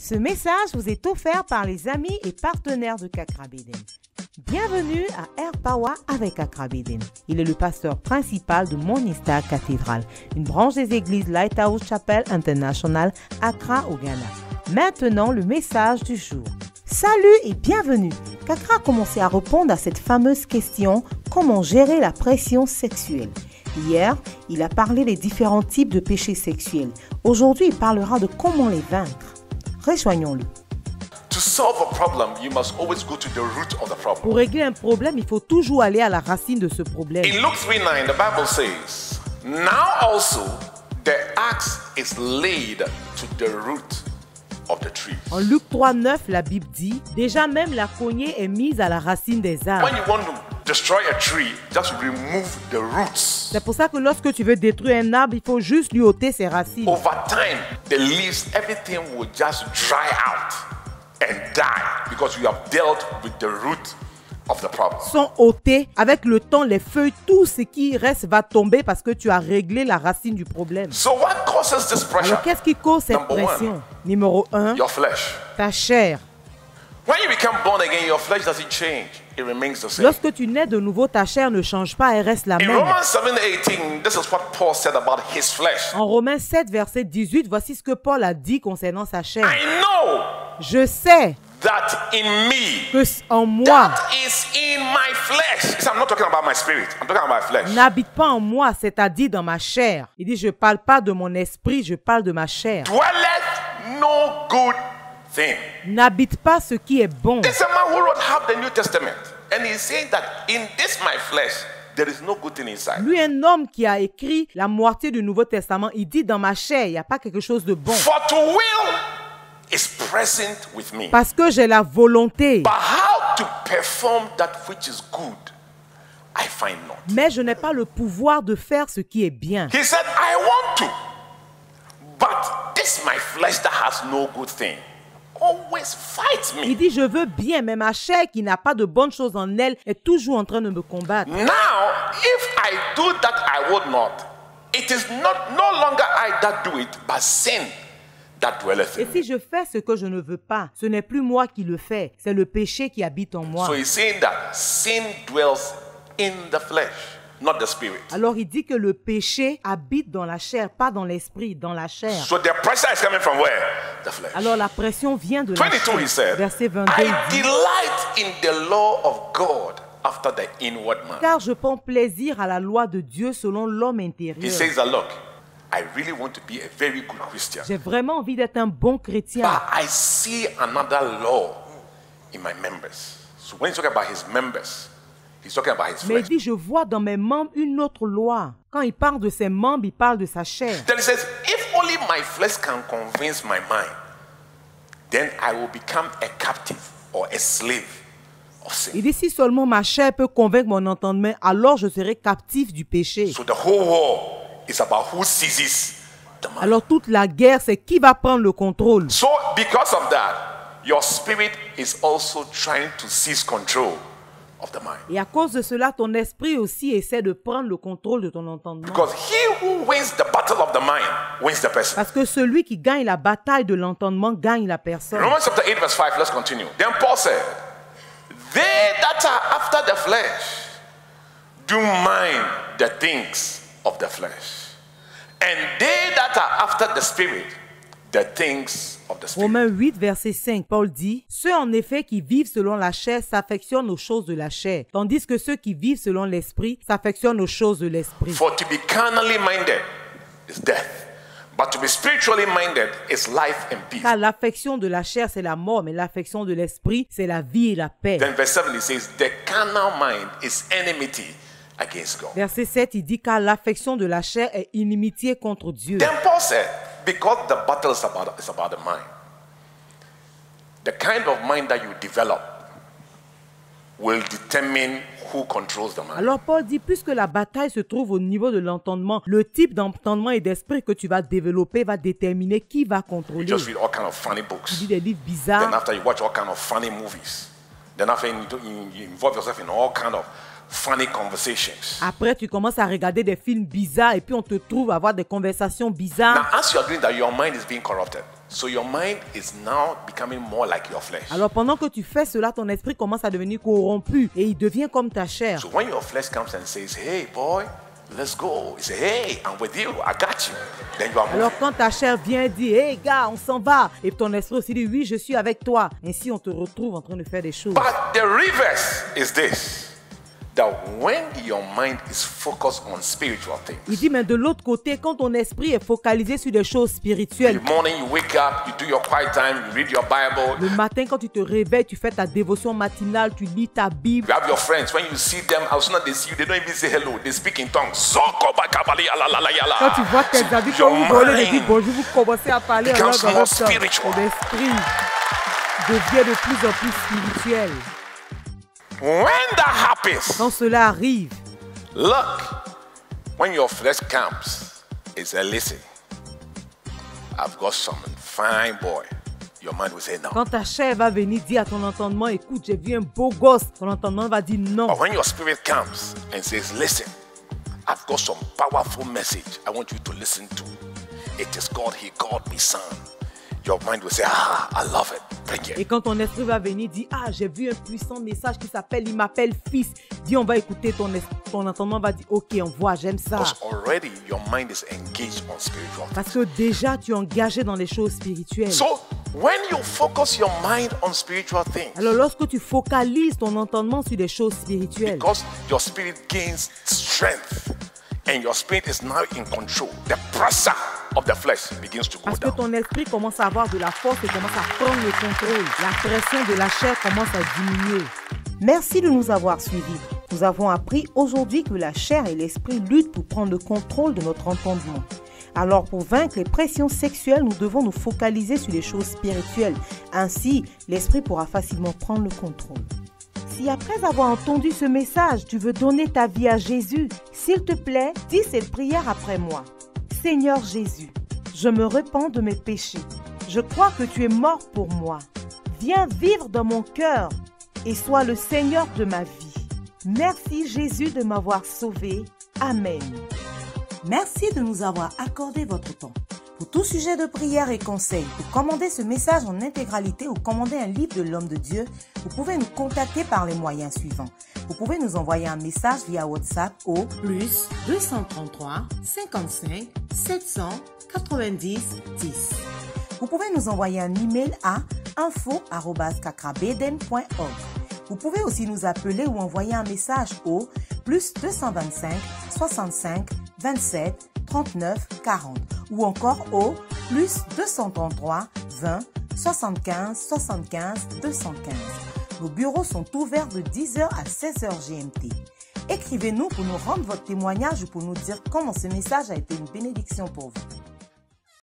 Ce message vous est offert par les amis et partenaires de Kakra Beden. Bienvenue à Air Power avec Kakra Beden. Il est le pasteur principal de Morning Star Cathedral, une branche des églises Lighthouse Chapel International, Accra au Ghana. Maintenant, le message du jour. Salut et bienvenue. Kakra a commencé à répondre à cette fameuse question « Comment gérer la pression sexuelle ?» Hier, il a parlé des différents types de péchés sexuels. Aujourd'hui, il parlera de comment les vaincre. Rejoignons-le. Pour régler un problème, il faut toujours aller à la racine de ce problème. In Luke 3:9, the Bible says, "Now also the axe is laid to the root of the tree." En Luc 3:9, la Bible dit, déjà même la cognée est mise à la racine des arbres. When you want to destroy a tree, just remove the roots. C'est pour ça que lorsque tu veux détruire un arbre, il faut juste lui ôter ses racines. Over time, the leaves, everything will just dry out and die because you have dealt with the root of the problem. Sont ôtés. Avec le temps, les feuilles, tout ce qui reste va tomber parce que tu as réglé la racine du problème. So what causes this pressure? Alors qu'est-ce qui cause cette Number one, pression? Numéro 1, your flesh. ta chair. When you become born again, your flesh doesn't change. It remains the same. Lorsque tu nais de nouveau, ta chair ne change pas, elle reste la In même. Romans 7:18, this is what Paul said about his flesh. En Romains 7, verset 18, voici ce que Paul a dit concernant sa chair. I know Je sais that in me, que en moi, that is in my flesh. I'm not talking about my spirit. I'm talking about my flesh. n'habite pas en moi, c'est-à-dire dans ma chair. Il dit, je ne parle pas de mon esprit, je parle de ma chair. Dwelleth no good thing. N'habite pas ce qui est bon. This is a man who wrote half the New Testament. And he's saying that in this my flesh, there is no good thing inside. Lui, un homme qui a écrit la moitié du Nouveau Testament, il dit, dans ma chair, il n'y a pas quelque chose de bon. For to will is present with me. Parce que j'ai la volonté, But how to perform that which is good, I find not. mais je n'ai pas le pouvoir de faire ce qui est bien. He said, I want to, but this my flesh that has no good thing always fights Il me. dit, je veux bien, mais ma chair qui n'a pas de bonnes choses en elle est toujours en train de me combattre. Now, if I do that I would not, it is not no longer I that do it, but sin that dwelleth Et in me. si je fais ce que je ne veux pas, ce n'est plus moi qui le fais, c'est le péché qui habite en moi. So he's saying that sin dwells in the flesh, not the spirit. Alors il dit que le péché habite dans la chair, pas dans l'esprit, dans la chair. So the pressure is coming from where? The flesh. Alors la pression vient de la 22, he chair. said, Verset 22, I il dit, delight in the law of God after the inward man. car je prends plaisir à la loi de Dieu selon l'homme He intérieur. says that, look, I really want to be a very good Christian. J'ai vraiment envie d'être un bon chrétien. But I see another law in my members. So when he's talking about his members, he's talking about his Mais il flesh. dit, je vois dans mes membres une autre loi. Quand il parle de ses membres, il parle de sa chair. Then he says, if only my flesh can convince my mind, then I will become a captive or a slave of sin. Il dit, si seulement ma chair peut convaincre mon entendement, alors je serai captif du péché. So the whole war is about who seizes the mind. Alors toute la guerre, c'est qui va prendre le contrôle. So because of that, your spirit is also trying to seize control of the mind. Et à cause de cela, ton esprit aussi essaie de prendre le contrôle de ton entendement. Because he who wins the battle of the mind wins the person. Parce que celui qui gagne la bataille de l'entendement gagne la personne. Romans chapter 8 verse 5, let's continue. Then Paul said, they that are after the flesh do mind the things of the flesh. And they that are after the spirit, the things of the spirit. Romains 8, verset 5, Paul dit, « Ceux en effet qui vivent selon la chair s'affectionnent aux choses de la chair, tandis que ceux qui vivent selon l'esprit s'affectionnent aux choses de l'esprit. » For to be carnally minded is death, but to be spiritually minded is life and peace. Car l'affection de la chair, c'est la mort, mais l'affection de l'esprit, c'est la vie et la paix. Then verse 7 it says, the carnal mind is enmity against God. Verset 7, il dit, « Car l'affection de la chair est inimitié contre Dieu. » Then Paul said, because the battle is about the mind, the kind of mind that you develop will determine who controls the mind. Alors Paul dit, puisque la bataille se trouve au niveau de l'entendement, le type d'entendement et d'esprit que tu vas développer va déterminer qui va You contrôler. just read all kind of funny Tu books. lis des livres Then bizarres, after you watch all kind of funny movies. Then after you involve yourself in all kind of funny conversations. après tu commences à regarder des films bizarres et puis on te trouve à avoir des conversations bizarres. Now, as you are doing that, your mind is being corrupted. So your mind is now becoming more like your flesh. Alors pendant que tu fais cela, ton esprit commence à devenir corrompu et il devient comme ta chair. So when your flesh comes and says, hey boy, let's go. You say, hey, I'm with you, I got you. Then you are moving. Alors quand ta chair vient dire, hey gars, on s'en va. Et ton esprit aussi dit, oui, je suis avec toi. Ainsi on te retrouve en train de faire des choses. But the reverse is this. That when your mind is focused on spiritual things. Il dit, mais de l'autre côté, quand ton esprit est focalisé sur des choses In spirituelles, the morning you wake up, you do your quiet time, you read your Bible. le matin quand tu te réveilles, tu fais ta dévotion matinale, tu lis ta Bible. You have your friends. When you see them, as soon as they see you, they don't even say hello. They speak in tongues. Quand tu vois tes amis, quand vous volez, ils disent bonjour, vous commencez à parler en langue becomes dans more votre temps. spiritual. Ton esprit devient de plus en plus spirituel. When that happens, Quand cela arrive, look, when your flesh comes, it's a listen. I've got some fine boy. Your mind will say no. quand ta chair va venir dire à ton entendement, écoute, j'ai vu un beau gosse, ton entendement va dire non. But when your spirit comes and says, listen, I've got some powerful message I want you to listen to. It is God, He called me son. Your mind will say, ah, I love it. Bring Et it. quand ton esprit va venir dire, ah, j'ai vu un puissant message qui s'appelle, il m'appelle fils. Dis, on va écouter, ton entendement va dire, ok, on voit, j'aime ça. Because already your mind is engaged on spiritual things. Parce que déjà, tu es engagé dans les choses spirituelles. So when you focus your mind on spiritual things, Alors, lorsque tu focalises ton entendement sur des choses spirituelles, because your spirit gains strength and your spirit is now in control, the pressure of the flesh begins to go parce que down. ton esprit commence à avoir de la force et commence à prendre le contrôle. La pression de la chair commence à diminuer. Merci de nous avoir suivis. Nous avons appris aujourd'hui que la chair et l'esprit luttent pour prendre le contrôle de notre entendement. Alors pour vaincre les pressions sexuelles, nous devons nous focaliser sur les choses spirituelles. Ainsi, l'esprit pourra facilement prendre le contrôle. Si après avoir entendu ce message, tu veux donner ta vie à Jésus, s'il te plaît, dis cette prière après moi. Seigneur Jésus, je me repens de mes péchés. Je crois que tu es mort pour moi. Viens vivre dans mon cœur et sois le Seigneur de ma vie. Merci Jésus de m'avoir sauvé. Amen. Merci de nous avoir accordé votre temps. Pour tout sujet de prière et conseils, pour commander ce message en intégralité ou commander un livre de l'homme de Dieu, vous pouvez nous contacter par les moyens suivants. Vous pouvez nous envoyer un message via WhatsApp au +233 55 790 10. Vous pouvez nous envoyer un email à info@kakrabeden.org. Vous pouvez aussi nous appeler ou envoyer un message au +225 65 27 39 40 ou encore au +233 20 75 75 215. Nos bureaux sont ouverts de 10h à 16h GMT. Écrivez-nous pour nous rendre votre témoignage ou pour nous dire comment ce message a été une bénédiction pour vous.